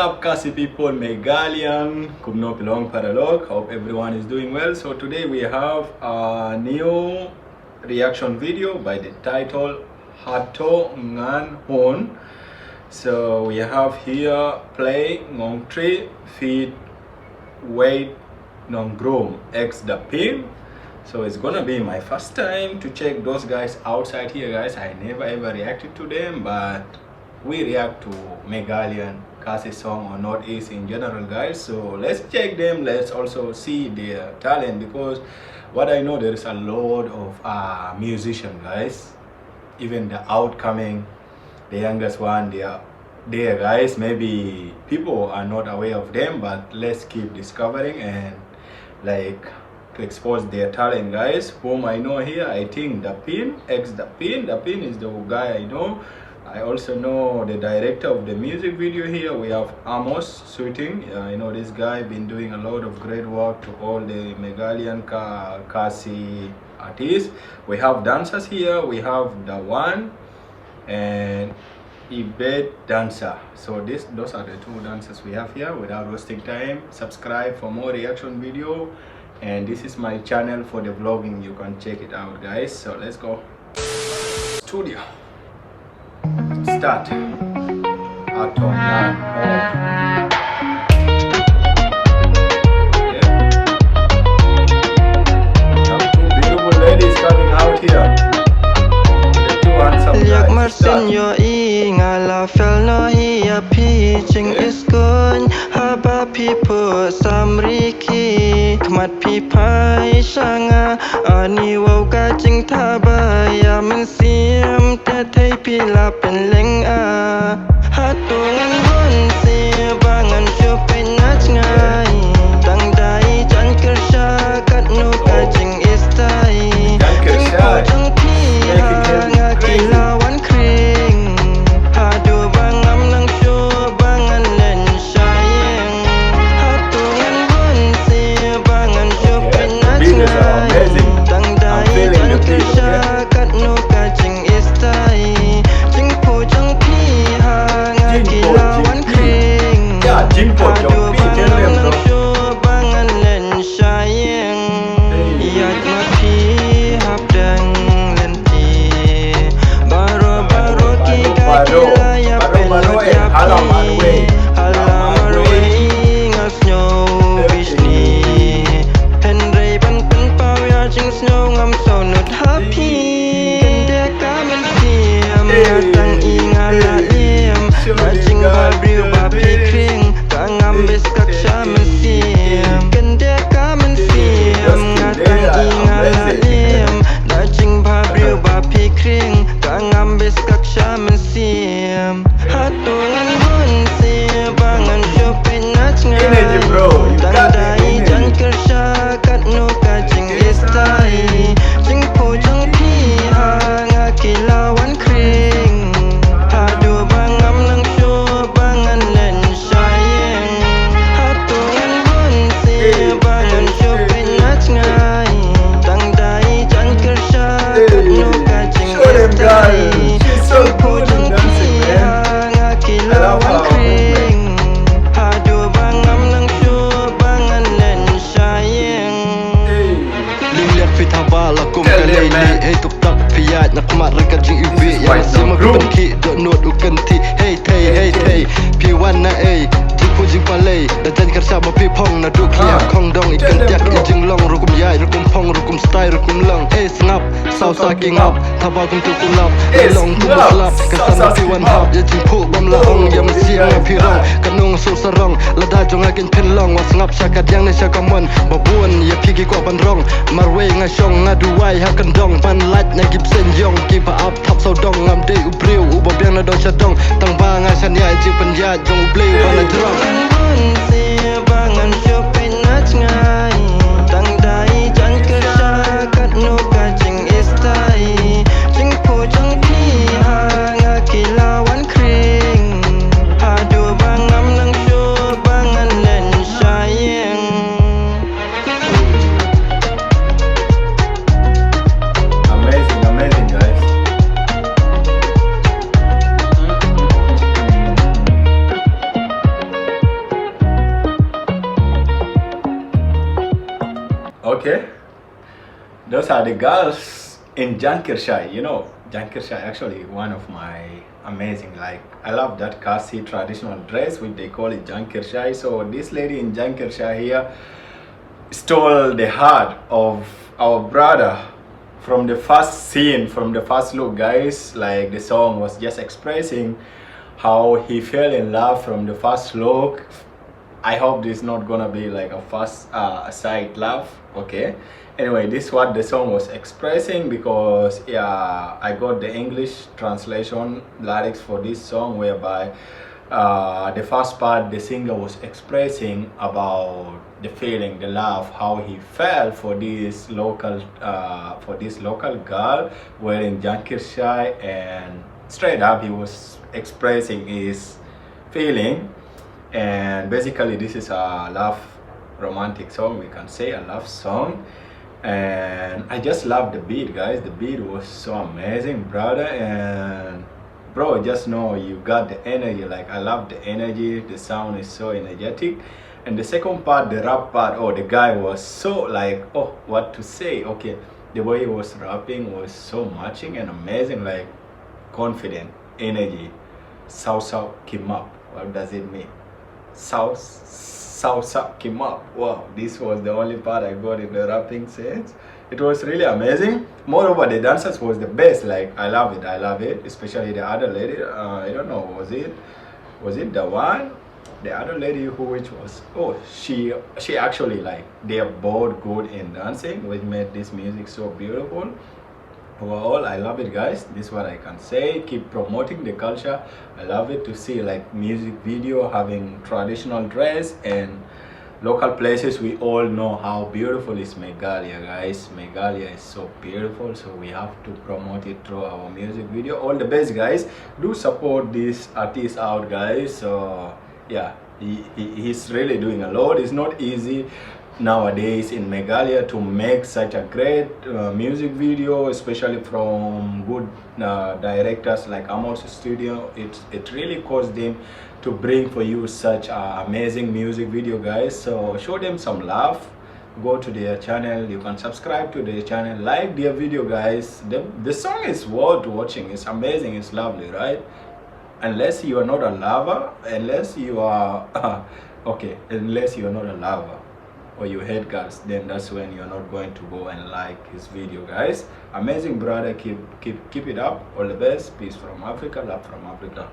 up, Khasi people, Meghalaya, Kumno Pilong Paralog. Hope everyone is doing well. So today we have a new reaction video by the title HATO NGAN HUN. So we have here PLIE NONGTRI feat WIAT NONGRUM x DAPYN. So it's gonna be my first time to check those guys outside here, guys. I never ever reacted to them, but we react to Meghalaya Khasi song or Northeast in general, guys. So let's check them. Let's also see their talent, because what I know, there is a lot of musicians, guys. Even the outcoming, the youngest one, they are there, guys. Maybe people are not aware of them, but let's keep discovering and like to expose their talent, guys. Whom I know here, I think DAPYN x DAPYN. DAPYN is the guy I know. I also know the director of the music video here. We have Amos shooting. I know this guy been doing a lot of great work to all the Meghalayan Khasi artists. We have dancers here. We have the one and Ibed dancer. So those are the two dancers we have here. Without wasting time, subscribe for more reaction video. And this is my channel for the vlogging. You can check it out, guys. So let's go. Studio. Start. HATO NGAN HUN. Have two beautiful ladies coming out here. The two handsome guys. Start. Ngala fel no hiya pi ching is kun haba people samriki kmat pi pai shanga ani wau ka ching thaba ya min siam te thei pi la pen leng a hatu ngan hun si bangan chu pen nach ngai tang dai chan kersha kat no ka ching is tai ching ko chang pi nga kilawan kring hadu bangam nang chu bangan len shayeng hatu ngan hun si bangan chu pen nach ngai tang dai chan kersha kat no ka ching is tai ching ko chang pi ha nga kilawan kring hadu bangam nang chu bangan len shayeng yat ma pi hap dang len ti baro baro ki ga kilaya pen ya pi halamarwe ngas nyo vishni henry ban pen paw ya ching snow ngam so not happy kende ka men siam tang ingala lim na ching ba briu ba pi kring ka ngam bis kak sha men siam kende ka men siam tang ingala lim na ching ba briu ba pi kring ka ngam bis kak sha men siam hatu ngan hun si bangan chu pen nach Energy, bro. You tang got the dai chan energy. kersha kat no ka ching is tai ching po chang pi ha nga kilawan kring hadu bangam nang chu bangan len shayeng hatu ngan hun si bangan chu pen nach ngai tang dai chan kersha kat no ka ching Show them, is guys. tai She's so ching po good chang at pi dancing, man. ha nga I love kilawan her kring hadu bangam nang chu bangan len shayeng Hey. Ling liak fit haba la kum Tell ka them, lay man. hey tuk tak fiat nak mat rekat jing ibi This is yang WIAT sima NONGRUM. kan ki do not u kan ti hey tay P1 na ay jing pu jing palay da jan kar sa ba pi phong na du kliak khong dong i kan Tell them, tiak bro. i jing long rukum yai rukum phong rukum style rukum long hey snap sau sa king up thaba kum tu kulap Hey, long tu snap. slap ka Sau san sa P1 king up. hap ya jing pu bam la ong ya Oh, mesiang yeah, na pi rong yeah. kanong su sarong la da jong akin pen long was ngap syakat yang na sya kamon babun ya pigi ko ban rong marwe nga shong nga duwai ha kan dong pan lat na gibsen yong ki pa up thap sau dong ngam de u breu u ba biang na dong sya dong tang ba nga san ya ji pan ya jong u bleu ba na drong bangan syo pen nach ngai tang dai chan kersha kat no ka ching is tai ching po chang pi ha nga kilawan kring hadu bangam nang syo bangan len shayeng Amazing, guys. Those are the girls in Jankirshai. You know, Jankirshai actually one of my amazing. Like I love that Khasi traditional dress, which they call it Jankirshai. So this lady in Jankirshai here stole the heart of our brother from the first scene, from the first look, guys. Like the song was just expressing how he fell in love from the first look. I hope this is not gonna be like a first sight love, okay? Anyway, this is what the song was expressing, because yeah, I got the English translation lyrics for this song, whereby the first part the singer was expressing about the feeling, the love, how he felt for this local girl wearing Jankirshai, and straight up he was expressing his feeling. And basically this is a love romantic song, we can say a love song. And I just love the beat, guys. The beat was so amazing, brother. And bro, just know you got the energy. Like I love the energy, the sound is so energetic. And the second part, the rap part, oh, the guy was so like, oh, what to say, okay, the way he was rapping was so matching and amazing, like confident energy. Sausa came up, what does it mean? Sausa came up. Wow, this was the only part I got in the rapping sense. It was really amazing. Moreover, the dancers was the best. Like I love it, especially the other lady. I don't know, was it the one, the other lady which was, oh, she actually, like, they are both good in dancing, which made this music so beautiful. Overall, I love it, guys. This is what I can say. Keep promoting the culture. I love it to see like music video having traditional dress and local places. We all know how beautiful is Meghalaya, guys. Meghalaya is so beautiful, so we have to promote it through our music video. All the best, guys. Do support this artist out, guys. So yeah, he's really doing a lot. It's not easy nowadays in Meghalaya to make such a great music video, especially from good directors like Amos Studio. It really cost them to bring for you such an amazing music video, guys. So show them some love, go to their channel, you can subscribe to their channel, like their video, guys. The song is worth watching. It's amazing, it's lovely, right? Unless you are not a lover, unless you are okay, unless you are not a lover or you hate girls, then that's when you're not going to go and like his video, guys. Amazing, brother. Keep it up. All the best. Peace from Africa, love from Africa.